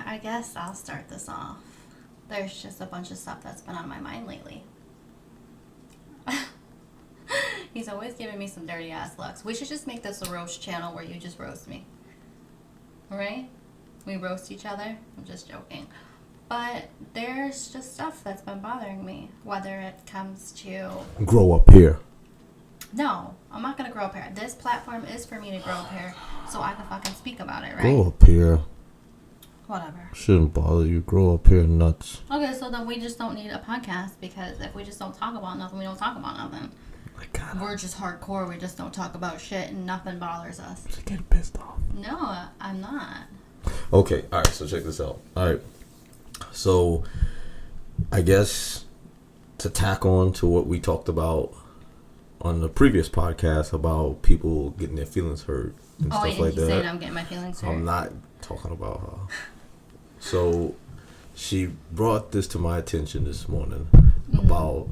I guess I'll start this off. There's just a bunch of stuff that's been on my mind lately. He's always giving me some dirty ass looks. We should just make this a roast channel where you just roast me. Alright? We roast each other. I'm just joking. But there's just stuff that's been bothering me. Whether it comes to... Grow up here. No, I'm not going to grow up here. This platform is for me to grow up here so I can fucking speak about it, right? Grow up here. Whatever. Shouldn't bother you. Grow up here nuts. Okay, so then we just don't need a podcast because if we just don't talk about nothing, we don't talk about nothing. We're just hardcore. We just don't talk about shit and nothing bothers us. You're getting pissed off. No, I'm not. Okay, alright, so check this out. Alright. So, I guess to tack on to what we talked about on the previous podcast about people getting their feelings hurt and stuff like that. Saying I'm getting my feelings hurt. I'm not talking about her. So, she brought this to my attention this morning about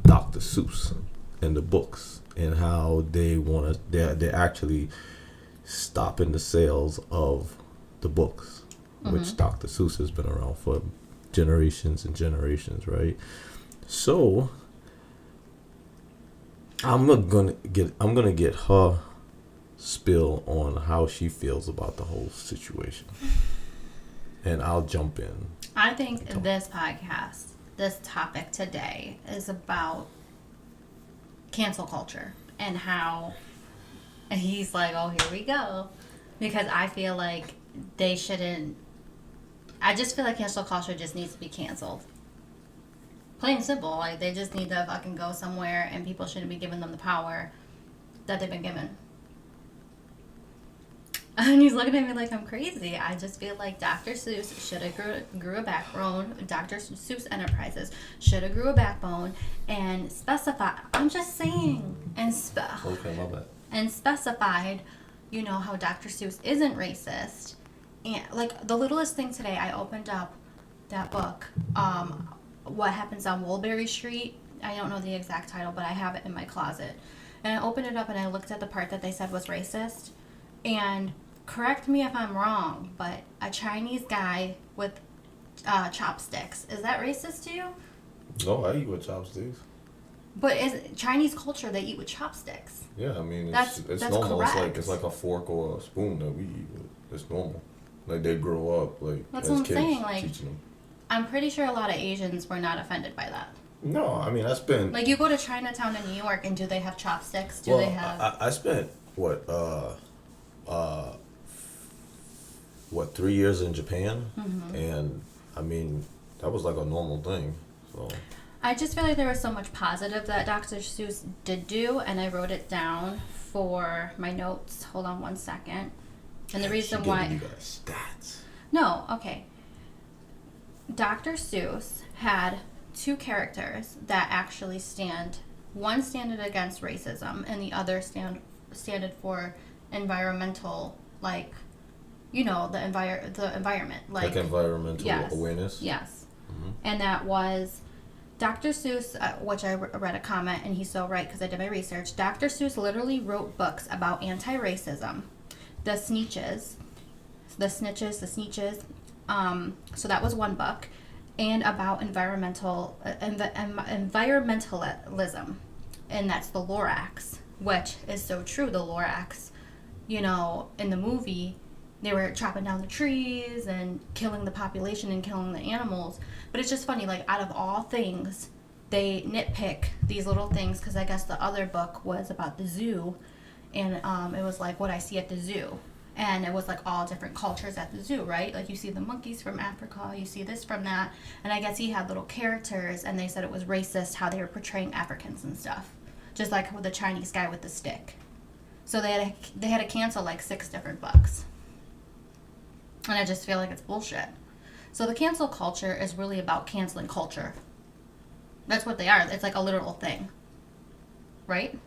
Dr. Seuss and the books and how they're actually stopping the sales of the books, which Dr. Seuss has been around for generations and generations, right? So I'm gonna get her spill on how she feels about the whole situation, and I'll jump in. I think this podcast, this topic today, is about cancel culture and how he's like, oh, here we go, because I feel like they shouldn't. I just feel like cancel culture just needs to be canceled. Plain and simple. Like, they just need to fucking go somewhere, and people shouldn't be giving them the power that they've been given. And he's looking at me like I'm crazy. I just feel like Dr. Seuss should have grew a backbone. Dr. Seuss Enterprises should have grew a backbone and specify. I'm just saying. Okay, my bad. And specified, you know, how Dr. Seuss isn't racist. And, like, the littlest thing today, I opened up that book, What Happens on Woolbury Street. I don't know the exact title, but I have it in my closet. And I opened it up and I looked at the part that they said was racist. And correct me if I'm wrong, but a Chinese guy with chopsticks, is that racist to you? Oh, I eat with chopsticks. But is Chinese culture, they eat with chopsticks. Yeah, I mean, That's normal. correct. It's like a fork or a spoon that we eat with. It's normal. Like, they grow up, like, That's as what I'm kids, saying, like, teaching them. I'm pretty sure a lot of Asians were not offended by that. No, I mean, I spent... Like, you go to Chinatown in New York, and do they have chopsticks? Do well, they have... I spent, 3 years in Japan? Mm-hmm. And, I mean, that was like a normal thing, so... I just feel like there was so much positive that Dr. Seuss did do, and I wrote it down for my notes. Hold on one second. And the reason why... You guys stats. No, okay. Dr. Seuss had two characters that actually stand. One standed against racism, and the other standed for environmental, like, you know, the environment. Like environmental yes, awareness? Yes. Mm-hmm. And that was Dr. Seuss, which I read a comment, and he's so right because I did my research. Dr. Seuss literally wrote books about anti-racism, the Sneetches. So that was one book, and about environmentalism, and that's the Lorax, which is so true. The Lorax, you know, in the movie, they were chopping down the trees and killing the population and killing the animals. But it's just funny, like, out of all things, they nitpick these little things, because I guess the other book was about the zoo, and it was like what I see at the zoo. And it was like all different cultures at the zoo, right? Like, you see the monkeys from Africa, you see this from that. And I guess he had little characters, and they said it was racist how they were portraying Africans and stuff. Just like with the Chinese guy with the stick. So they had to cancel like 6 different books. And I just feel like it's bullshit. So the cancel culture is really about canceling culture. That's what they are. It's like a literal thing. Right?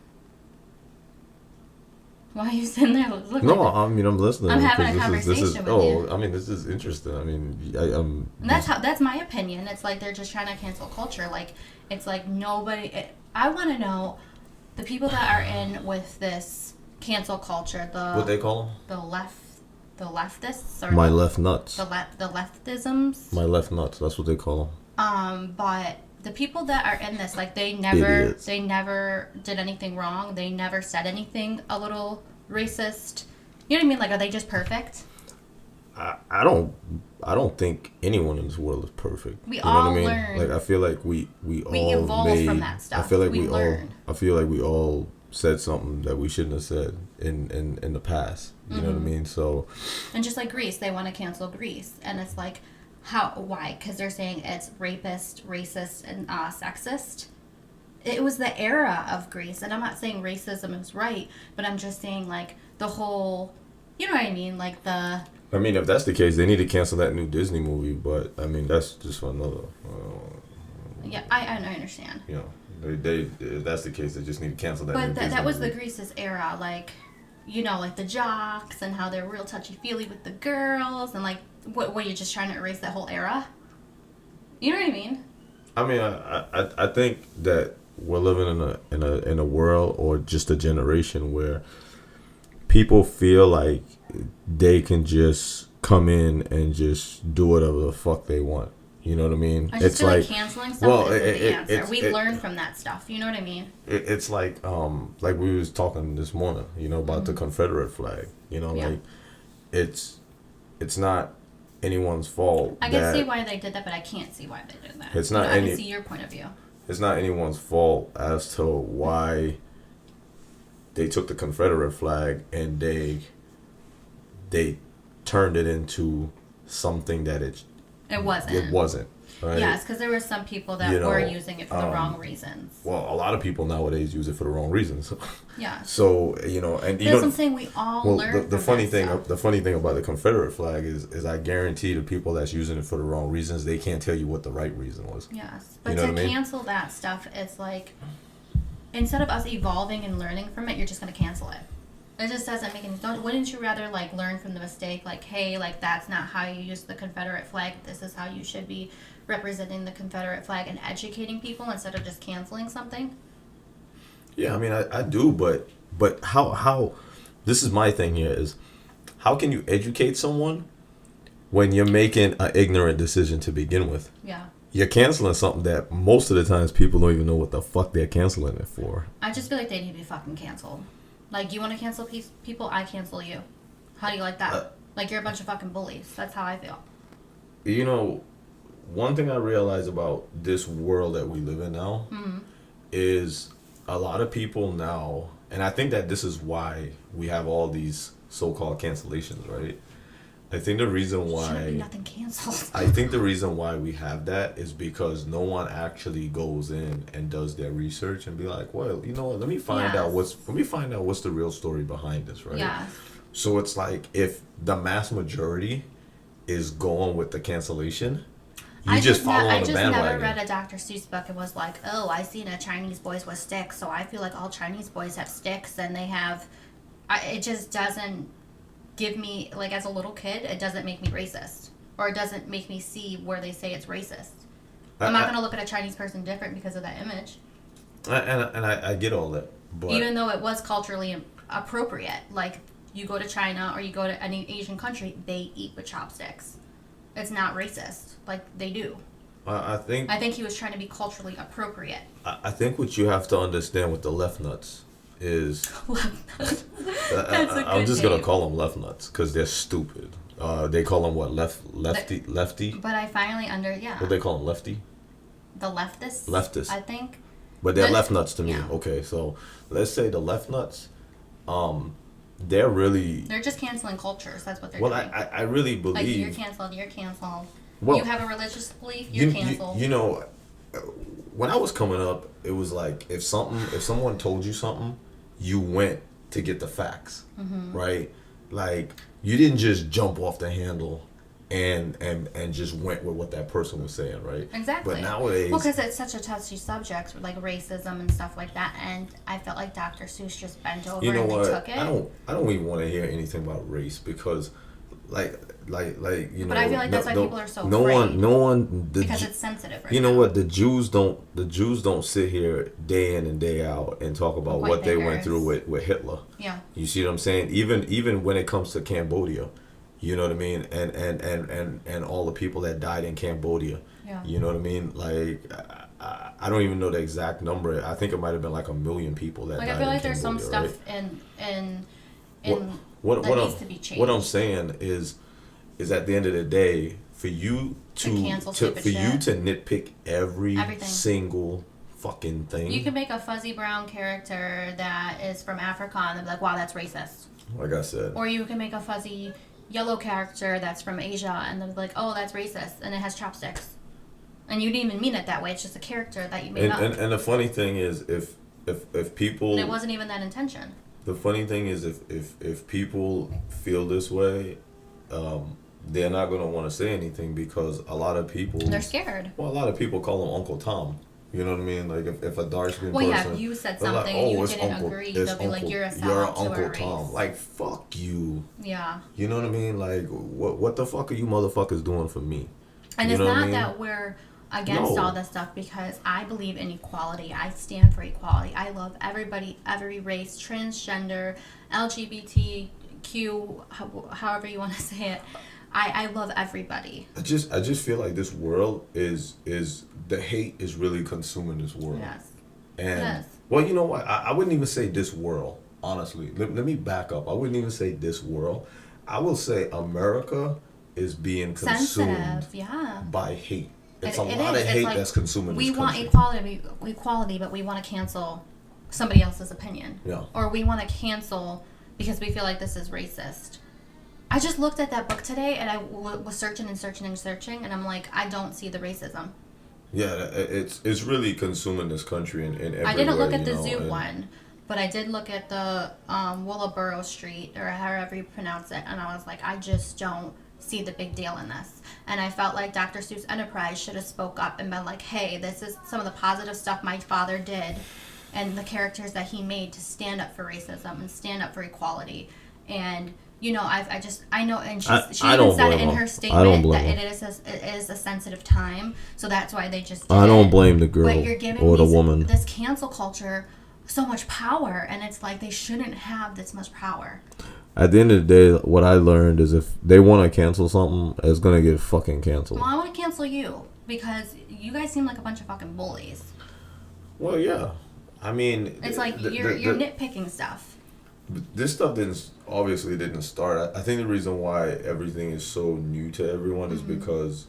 Why are you sitting there looking? No, I mean, I'm listening. I'm having a conversation with you. I mean, this is interesting. I mean, And that's my opinion. It's like they're just trying to cancel culture. Like, it's like I want to know the people that are in with this cancel culture. What they call them? The the leftists or My left nuts. the leftisms. My left nuts. That's what they call them. But the people that are in this, like, they never Idiots. did anything wrong. They never said anything a little racist. You know what I mean? Like, are they just perfect? I don't think anyone in this world is perfect. We you know all what I mean? learn. Like I feel like we all evolve made, from that stuff. I feel like We learn. I feel like we all said something that we shouldn't have said in the past. You know what I mean? So And just like Greece, they want to cancel Greece. And it's like, why? Because they're saying it's rapist, racist, and sexist. It was the era of Greece. And I'm not saying racism is right, but I'm just saying, like, the whole, you know what I mean? Like, I mean, if that's the case, they need to cancel that new Disney movie. But I mean, that's just for another. yeah, I understand. You know, they if that's the case, they just need to cancel that. But new Disney that was movie. the Greece's era, like, you know, like the jocks and how they're real touchy-feely with the girls. And, like, what you're just trying to erase that whole era? You know what I mean? I mean, I think that we're living in a world or just a generation where people feel like they can just come in and just do whatever the fuck they want. You know what I mean? I just feel like canceling stuff isn't the answer. We learn from that stuff. You know what I mean? It's like we was talking this morning, you know, about the Confederate flag. You know, Yeah. like it's not anyone's fault. I can see why they did that, but I can't see why they did that. It's not I can see your point of view. It's not anyone's fault as to why they took the Confederate flag and they turned it into something that it wasn't. Right? Yes, because there were some people that were using it for the wrong reasons. Well, a lot of people nowadays use it for the wrong reasons. Yeah. So you know, and That's what I'm saying. We all learn. The from funny that thing, stuff. the funny thing about the Confederate flag is I guarantee the people that's using it for the wrong reasons, they can't tell you what the right reason was. Yes, but You know to what I mean? cancel that stuff, it's like instead of us evolving and learning from it, you're just gonna cancel it. It just doesn't make any sense. Wouldn't you rather like learn from the mistake? Like, hey, like that's not how you use the Confederate flag. This is how you should be representing the Confederate flag and educating people instead of just canceling something. Yeah, I mean, I do, but how this is my thing here is how can you educate someone when you're making an ignorant decision to begin with? Yeah. You're canceling something that most of the times people don't even know what the fuck they're canceling it for. I just feel like they need to be fucking canceled. Like, you want to cancel people, I cancel you. How do you like that? Like, you're a bunch of fucking bullies. That's how I feel. You know, one thing I realize about this world that we live in now is a lot of people now, and I think that this is why we have all these so-called cancellations, right? I think the reason Shouldn't why be nothing canceled. I think the reason why we have that is because no one actually goes in and does their research and be like, well, you know what, let me find out what's the real story behind this, right? Yeah. So it's like if the mass majority is going with the cancellation, you just follow on the bandwagon. I just never read a Dr. Seuss book and was like, oh, I seen a Chinese boys with sticks, so I feel like all Chinese boys have sticks and they have. It just doesn't give me, like, as a little kid, it doesn't make me racist. Or it doesn't make me see where they say it's racist. I'm not going to look at a Chinese person different because of that image. I get all that. But even though it was culturally appropriate. Like, you go to China or you go to any Asian country, they eat with chopsticks. It's not racist. Like, they do. I think he was trying to be culturally appropriate. I think what you have to understand with the left nuts is I'm just gonna call them left nuts because they're stupid. They call them what, lefty? But I finally What they call them, lefty? The leftists. Leftists. I think. But they're left nuts to me. Yeah. Okay, so let's say the left nuts, they're just canceling cultures. That's what they're doing. doing. I really believe. Like, you're canceled. You're canceled. Well, you have a religious belief. You're canceled. You know, when I was coming up, it was like if someone told you something, you went to get the facts, right? Like, you didn't just jump off the handle and just went with what that person was saying, right? Exactly. But nowadays, well, because it's such a touchy subject, like racism and stuff like that, and I felt like Dr. Seuss just bent over you know and what? they took it. I don't even want to hear anything about race because, like you know. But I feel like that's why people are so no afraid. No one. Because it's sensitive. Right you know now. what? The Jews don't sit here day in and day out and talk about what they went through with Hitler. Yeah. You see what I'm saying? Even when it comes to Cambodia, You know what I mean? And all the people that died in Cambodia. Yeah. You know what I mean? Like, I don't even know the exact number. I think it might have been like 1 million people that Like, died I feel in like there's some Cambodia, stuff right? in What that needs to be changed. what I'm saying is at the end of the day, for you To cancel to stupid for you shit. to nitpick Everything. single fucking thing. You can make a fuzzy brown character that is from Africa and they'll be like, wow, that's racist. Like I said, Or you can make a fuzzy yellow character that's from Asia and they'll be like, oh, that's racist, and it has chopsticks. And you didn't even mean it that way. It's just a character that you made up. and the funny thing is, if people, And it wasn't even that intention. the funny thing is, if people feel this way, they're not gonna want to say anything because a lot of people, They're scared. well, a lot of people call him Uncle Tom. You know what I mean? Like if a dark skinned Well, person, yeah, if you said they're something like, and you it's didn't agree, it's they'll be like, you're a you're sellout to Uncle our Tom. race. Like fuck you. Yeah. You know what I mean? Like what the fuck are you motherfuckers doing for me? And You it's know what I not mean? that we're against No. all this stuff, because I believe in equality. I stand for equality. I love everybody, every race, transgender, LGBTQ, however you want to say it. I love everybody. I just feel like this world is the hate is really consuming this world. Yes. And Yes. well, you know what? I wouldn't even say this world, honestly. Let me back up. I wouldn't even say this world. I will say America is being consumed Sensitive, yeah. by hate. It's It a lot is. of It's hate like, that's consuming we this want country. equality, but we want to cancel somebody else's opinion. Yeah. Or we want to cancel because we feel like this is racist. I just looked at that book today and I was searching, and I'm like, I don't see the racism. Yeah, it's really consuming this country in every I didn't look way, at the you know, zoo and- one, but I did look at the Willowboro Street, or however you pronounce it, and I was like, I just don't see the big deal in this. And I felt like Dr. Seuss Enterprise should have spoke up and been like, hey, this is some of the positive stuff my father did and the characters that he made to stand up for racism and stand up for equality. And you know, I know, and she I even don't said it blame in her. her I don't statement blame that her. it is a sensitive time, so that's why they just did I don't it. blame the girl But you're giving or the woman. this cancel culture so much power, and it's like they shouldn't have this much power. At the end of the day, what I learned is if they want to cancel something, it's gonna get fucking canceled. Well, I want to cancel you because you guys seem like a bunch of fucking bullies. Well, yeah. I mean, It's like you're nitpicking stuff. this stuff obviously didn't start. I think the reason why everything is so new to everyone is because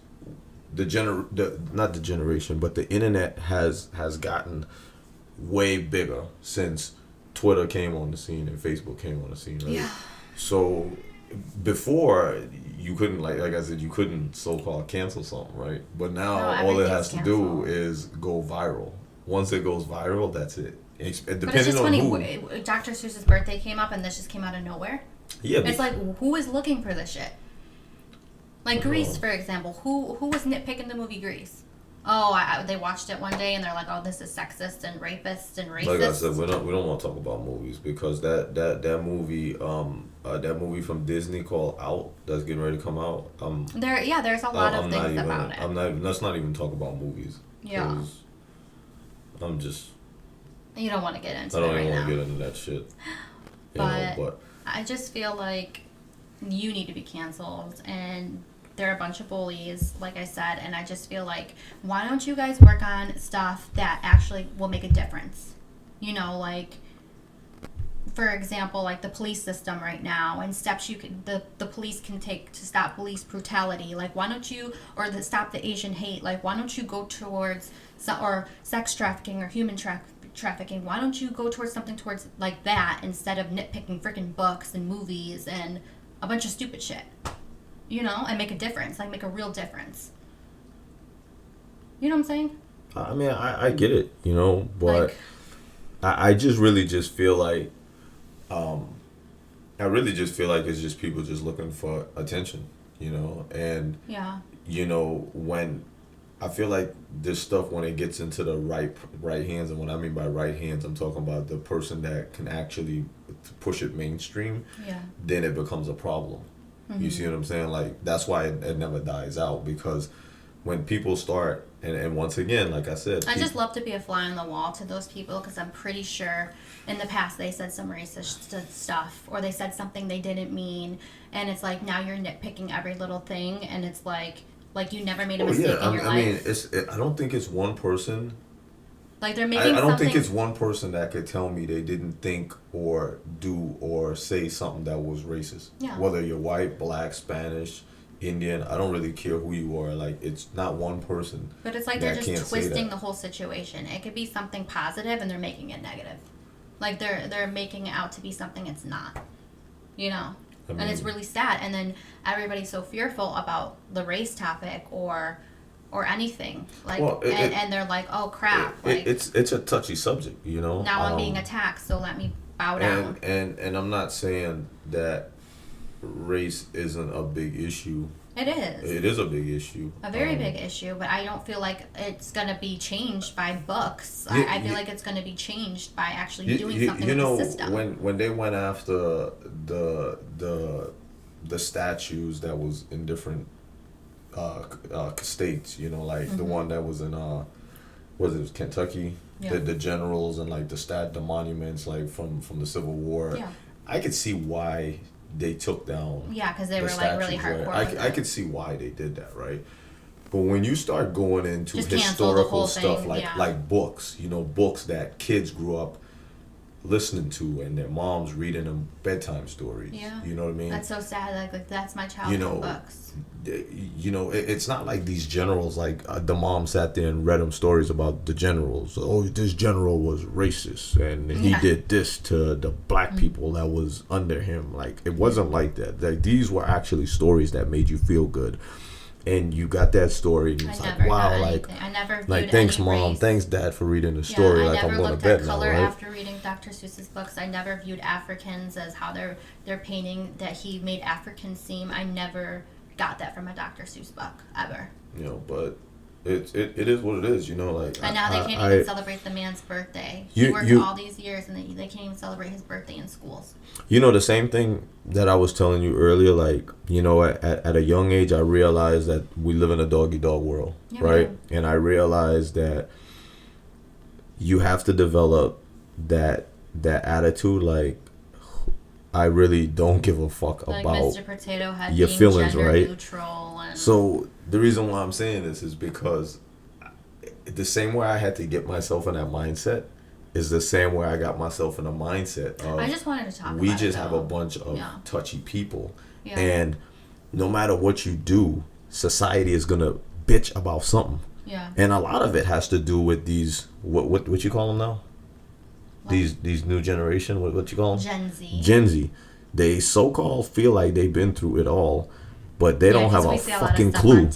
not the generation, but the internet has gotten way bigger since Twitter came on the scene and Facebook came on the scene, right? Yeah. So before you couldn't, like I said, you couldn't so-called cancel something, right? But now No, all it has everything's to do canceled. is go viral. Once it goes viral, that's it. But it's Depending just on funny. who. Dr. Seuss's birthday came up, and this just came out of nowhere. Yeah, It's like, who is looking for this shit? Like Grease, for example. Who was nitpicking the movie Grease? Oh, they watched it one day and they're like, "Oh, this is sexist and rapist and racist." like I said, we don't want to talk about movies because that movie from Disney called Out that's getting ready to come out. There's a lot of things about it. Let's not even talk about movies. Yeah. 'Cause I'm just. You don't want to get into I don't it right even want now. to get into that shit. But I just feel like you need to be canceled, and they're a bunch of bullies, like I said, and I just feel like, why don't you guys work on stuff that actually will make a difference? You know, like, for example, like the police system right now, and steps the police can take to stop police brutality. Like, why don't you, or to stop the Asian hate, like, why don't you go towards, or sex trafficking or human trafficking? Why don't you go towards something towards like that instead of nitpicking freaking books and movies and a bunch of stupid shit? You know, and make a difference, like make a real difference. You know what I'm saying? I mean, I get it, you know, but Like, I just really just feel like, I really just feel like it's just people just looking for attention, you know, and yeah. you know, when I feel like this stuff, when it gets into the right hands, and what I mean by right hands, I'm talking about the person that can actually push it mainstream, Yeah. then it becomes a problem. You see what I'm saying? Like, that's why it never dies out, because when people start, and once again, like I said, I just love to be a fly on the wall to those people because I'm pretty sure in the past they said some racist stuff or they said something they didn't mean, and it's like now you're nitpicking every little thing, and it's like you never made a mistake in your life. I don't think it's one person. Like they're making. I don't think it's one person that could tell me they didn't think or do or say something that was racist. Yeah. Whether you're white, black, Spanish, Indian, I don't really care who you are. Like, it's not one person. But it's like they're just twisting the whole situation. It could be something positive and they're making it negative. Like they're making it out to be something it's not. You know? And it's really sad. And then everybody's so fearful about the race topic or anything. Like and they're like, oh crap. It's a touchy subject, you know? Now I'm being attacked, so let me bow down. And I'm not saying that race isn't a big issue. It is. It is a big issue. A very big issue, but I don't feel like it's going to be changed by books. I feel like it's going to be changed by actually doing something with the system. When they went after the statues that was in different states, you know, like the one that was in was it Kentucky? Yeah. The generals and like the monuments like from the Civil War. Yeah. I could see why they took down. Yeah, because they were like really hardcore. Right? I could see why they did that, right? But when you start going into historical stuff like books, you know, books that kids grew up listening to and their moms reading them bedtime stories. Yeah. You know what I mean? That's so sad. Like that's my childhood books. You know, it's not like these generals, like the mom sat there and read them stories about the generals. Oh, this general was racist and he did this to the black people that was under him. Like, it wasn't like that. Like, these were actually stories that made you feel good. And you got that story, and it's like, wow, like, I never like, thanks, Mom, thanks, Dad, for reading the story. Like, I'm going to bed now, right? After reading Dr. Seuss's books, I never viewed Africans as how they're painting that he made Africans seem. I never got that from a Dr. Seuss book ever. You know, but it is what it is, you know, like. And now they can't even celebrate the man's birthday. He worked all these years, and they can't even celebrate his birthday in schools. You know, the same thing that I was telling you earlier, like, you know, at a young age, I realized that we live in a dog-eat-dog world, right? And I realized that you have to develop that attitude, like, I really don't give a fuck like about Mr. Potato Head your feelings, right? Neutral and... So the reason why I'm saying this is because the same way I had to get myself in that mindset is the same way I got myself in a mindset of, I just wanted to talk we about just it, have a bunch of touchy people. Yeah. And no matter what you do, society is going to bitch about something. Yeah. And a lot of it has to do with these, what you call them now? What? These new generation, what you call them? Gen Z. They so-called feel like they've been through it all, but they don't have a fucking clue.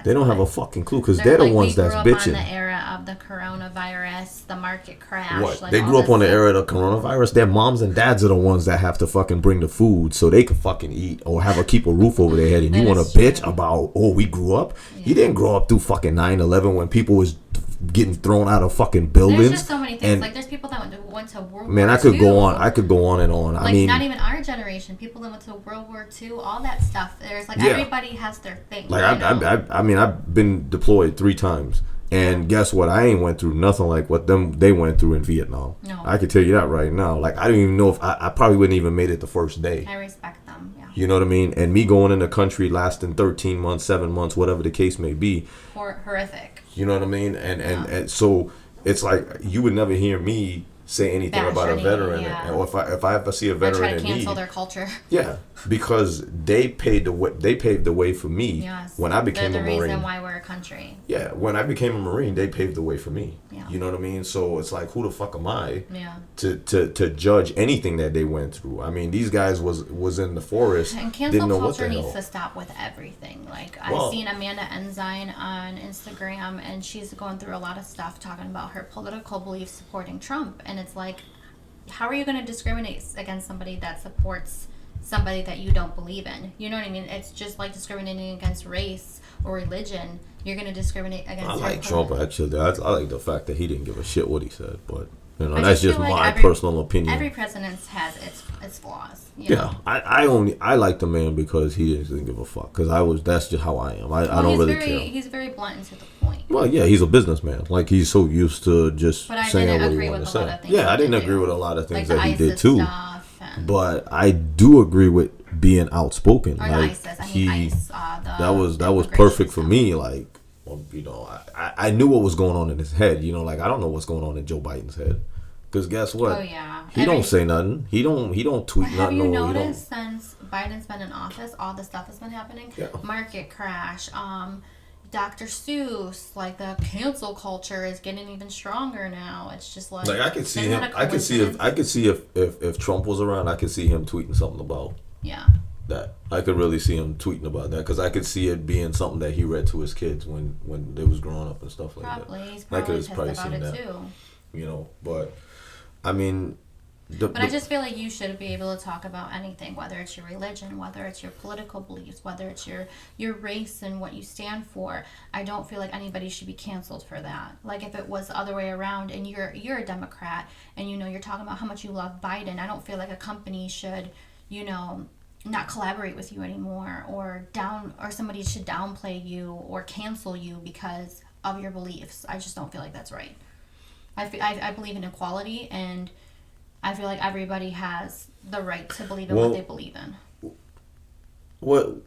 They don't have a fucking clue because they're the ones that's bitching. We grew up on the era of the coronavirus, the market crash. What? Like, they grew up on the era of the coronavirus. Their moms and dads are the ones that have to fucking bring the food so they can fucking eat or keep a roof over their head. And you want to bitch about, oh, we grew up? Yeah. You didn't grow up through fucking 9/11 when people was getting thrown out of fucking buildings. There's just so many things. Like, there's people that went to World War II. Man, I could go on and on. Like, I mean, not even our generation. People that went to World War II, all that stuff. There's like everybody has their thing. Like, I mean, I've been deployed 3 times, and guess what? I ain't went through nothing like what they went through in Vietnam. No, I can tell you that right now. Like, I don't even know if I probably wouldn't even made it the first day. I respect them. Yeah. You know what I mean? And me going in the country lasting 13 months, 7 months, whatever the case may be. Horrific. You know what I mean? And so it's like you would never hear me say anything about a veteran, or if I ever see a veteran in need, try to cancel their culture. Yeah, because they paved the way for me when I became a Marine. They're the reason why we're a country. Yeah, when I became a Marine, they paved the way for me. Yeah. You know what I mean? So it's like, who the fuck am I to judge anything that they went through? I mean, these guys was in the forest. And cancel culture needs to stop with everything. Like, I've seen Amanda Ensign on Instagram, and she's going through a lot of stuff talking about her political beliefs supporting Trump. And it's like, how are you going to discriminate against somebody that supports somebody that you don't believe in? You know what I mean? It's just like discriminating against race or religion. You're going to discriminate against... I like Trump, actually. I like the fact that he didn't give a shit what he said, but... You know, I that's just just feel like my personal opinion. Every president has its flaws. You know? I like the man because he doesn't give a fuck. Because that's just how I am. I don't really care. He's very blunt and to the point. Well, yeah, he's a businessman. Like, he's so used to just But I saying didn't what he agree wanted with to a lot say. of things Yeah, I he didn't did agree do. with a lot of things Like that he ISIS did too. Stuff and, But I do agree with being outspoken. or Like, ISIS. I mean, ICE. that was perfect for me. Like, well, you know, I knew what was going on in his head. You know, like, I don't know what's going on in Joe Biden's head. Because guess what? Oh yeah, He don't say nothing. He don't tweet Have nothing. you Or he don't. noticed since Biden's been in office, all the stuff that's been happening? Yeah. Market crash. Dr. Seuss, like the cancel culture is getting even stronger now. It's just like Like, I could see isn't him. that a I could see if Trump was around, I could see him tweeting something about yeah. that. I could really see him tweeting about that because I could see it being something that he read to his kids when they was growing up and stuff like Probably that. he's I could probably have pissed about it too. You know, but I mean, But I just feel like you should be able to talk about anything, whether it's your religion, whether it's your political beliefs, whether it's your race and what you stand for. I don't feel like anybody should be canceled for that. Like if it was the other way around and you're a Democrat and you're talking about how much you love Biden, I don't feel like a company should, not collaborate with you anymore or somebody should downplay you or cancel you because of your beliefs. I just don't feel like that's right. I believe in equality, and I feel like everybody has the right to believe in what they believe in. What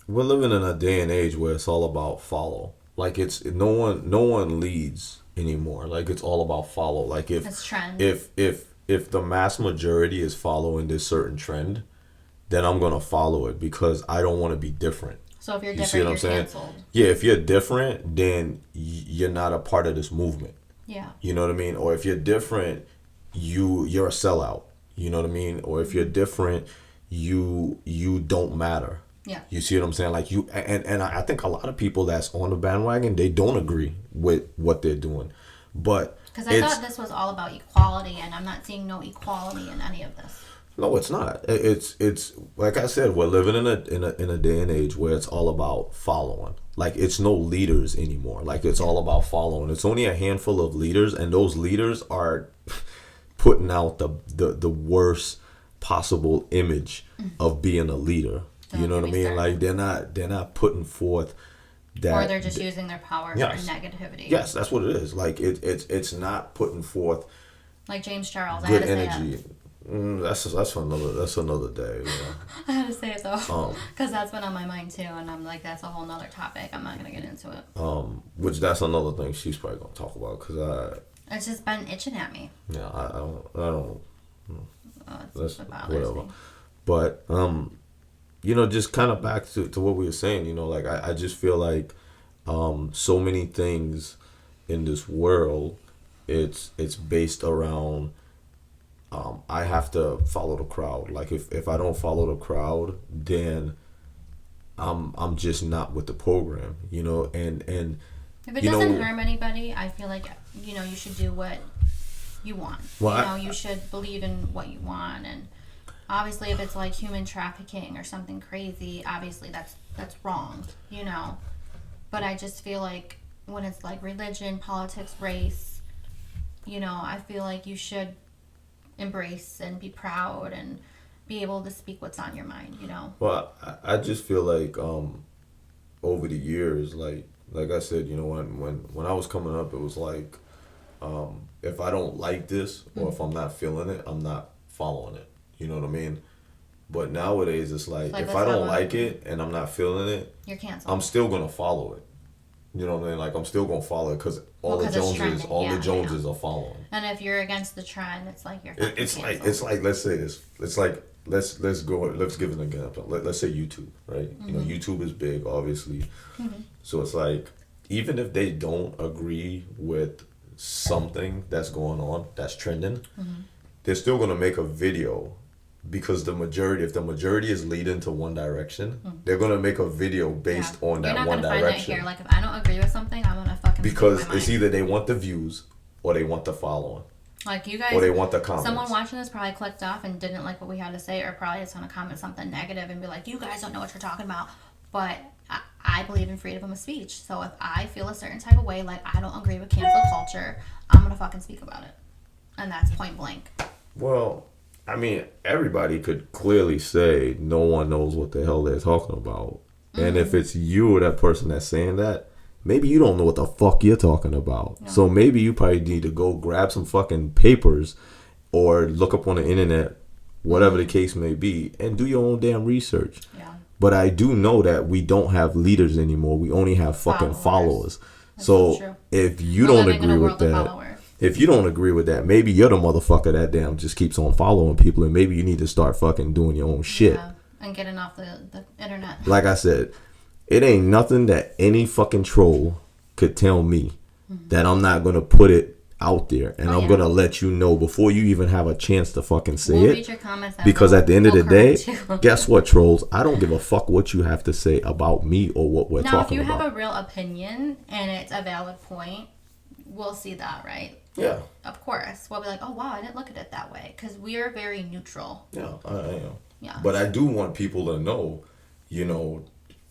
we're living in a day and age where it's all about follow. Like it's no one leads anymore. Like it's all about follow. Like It's trend. if the mass majority is following this certain trend, then I'm gonna follow it because I don't want to be different. So if you're You different, see what I'm you're saying? canceled. Yeah, if you're different, then you're not a part of this movement. Yeah. You know what I mean? Or if you're different, you're a sellout. You know what I mean? Or if you're different, you don't matter. Yeah. You see what I'm saying? Like you and I think a lot of people that's on the bandwagon, they don't agree with what they're doing. But Because I thought this was all about equality, and I'm not seeing no equality in any of this. no, it's not. It's like I said, we're living in a day and age where it's all about following. Like it's no leaders anymore. Like it's all about following. It's only a handful of leaders, and those leaders are putting out the worst possible image of being a leader. You know what I mean? Like they're not putting forth that. Or they're just using their power for negativity. Yes, that's what it is. Like it's not putting forth like James Charles. good I had to energy. say it. That's another day. You know? I had to say it though, because that's been on my mind too, and I'm like, that's a whole nother topic. I'm not gonna get into it. Which that's another thing she's probably gonna talk about because it's just been itching at me. yeah, I don't. That's whatever. Me. But just kind of back to what we were saying. Like I just feel like so many things in this world, it's based around. I have to follow the crowd. Like if I don't follow the crowd, then I'm just not with the program. And if it doesn't harm anybody, I feel like you should do what you want. Well, you should believe in what you want, and obviously if it's like human trafficking or something crazy, obviously that's wrong. But I just feel like when it's like religion, politics, race, I feel like you should embrace and be proud and be able to speak what's on your mind. Well, I just feel like over the years, like I said, when I was coming up, it was like if I don't like this or if I'm not feeling it, I'm not following it. You know what I mean? But nowadays, it's like if I don't like it and I'm not feeling it, you're canceled. I'm still gonna follow it. You know what I mean? Like I'm still gonna follow it because the Joneses are following. And if you're against the trend, it's like you're. It's like let's say this. It's like let's give an example. Let's say YouTube, right? Mm-hmm. YouTube is big, obviously. Mm-hmm. So it's like even if they don't agree with something that's going on, that's trending, they're still gonna make a video. Because if the majority is leading to one direction, they're gonna make a video based on that one direction. You're not gonna find that here. Like if I don't agree with something, I'm gonna fucking. Because it's either they want the views or they want the following. Like you guys, or they want the comments. Someone watching this probably clicked off and didn't like what we had to say, or probably is gonna comment something negative and be like, "You guys don't know what you're talking about." But I believe in freedom of speech. So if I feel a certain type of way, like I don't agree with cancel culture, I'm gonna fucking speak about it, and that's point blank. Well, I mean, everybody could clearly say no one knows what the hell they're talking about. And if it's you or that person that's saying that, maybe you don't know what the fuck you're talking about. No. So maybe you probably need to go grab some fucking papers or look up on the internet, whatever the case may be, and do your own damn research. Yeah. But I do know that we don't have leaders anymore. We only have fucking followers. So if you don't agree with that, if you don't agree with that, maybe you're the motherfucker that damn just keeps on following people, and maybe you need to start fucking doing your own shit. Yeah. And getting off the internet. Like I said, it ain't nothing that any fucking troll could tell me that I'm not going to put it out there. And I'm going to let you know before you even have a chance to fucking say it. Read your comments because at the end of the day, guess what, trolls? I don't give a fuck what you have to say about me or what we're talking about. Now, if you have a real opinion and it's a valid point, we'll see that, right? Yeah. Of course. We'll be like, oh, wow, I didn't look at it that way. Because we are very neutral. Yeah, I am. Yeah. But I do want people to know, you know,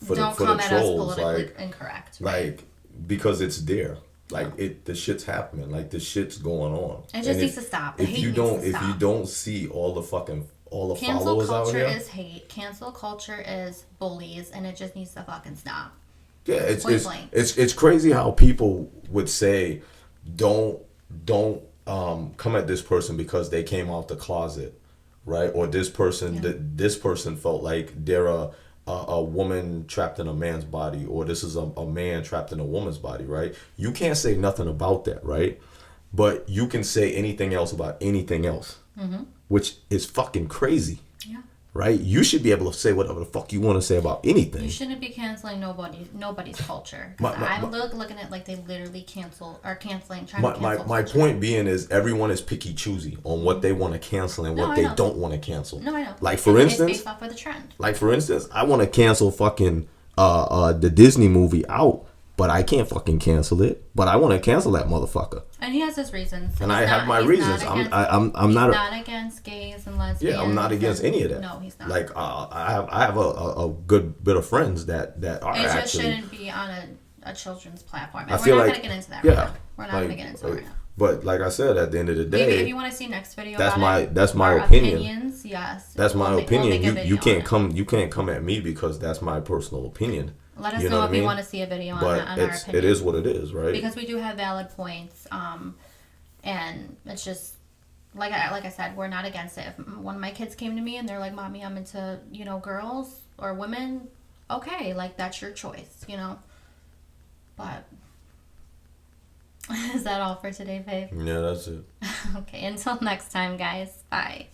for don't the come at us trolls, politically incorrect. Right? Like, because it's there. Like the shit's happening. Like the shit's going on. It just needs to stop. If you don't see all the followers out here. Cancel culture is hate. Cancel culture is bullies, and it just needs to fucking stop. Yeah, it's crazy how people would say, don't come at this person because they came out the closet. Right, or this person this person felt like they're a woman trapped in a man's body, or this is a man trapped in a woman's body. Right, you can't say nothing about that, right? But you can say anything else about anything else, which is fucking crazy. Yeah. Right, you should be able to say whatever the fuck you want to say about anything. You shouldn't be canceling nobody's culture. I'm looking at like they literally canceling. My point being is everyone is picky choosy on what they want to cancel and what they don't want to cancel. No, I know. Like for instance, it's based off of the trend. Like for instance, I want to cancel fucking the Disney movie Out, but I can't fucking cancel it. But I want to cancel that motherfucker. And he has his reasons. And I have my reasons. I'm not against gays and lesbians. Yeah, I'm not against any of that. No, he's not. Like I have a good bit of friends that are it actually. It just shouldn't be on a children's platform. And we're not going to get into that right now. We're not going to get into it right now. But like I said, at the end of the day, maybe if you want to see next video, that's my opinion. Opinions, yes. That's my opinion. You can't come at me because that's my personal opinion. Let us know if you want to see a video on our opinion. It is what it is, right? Because we do have valid points, and it's just like I said, we're not against it. If one of my kids came to me and they're like, "Mommy, I'm into girls or women," okay, like that's your choice, But is that all for today, babe? Yeah, that's it. Okay, until next time, guys. Bye.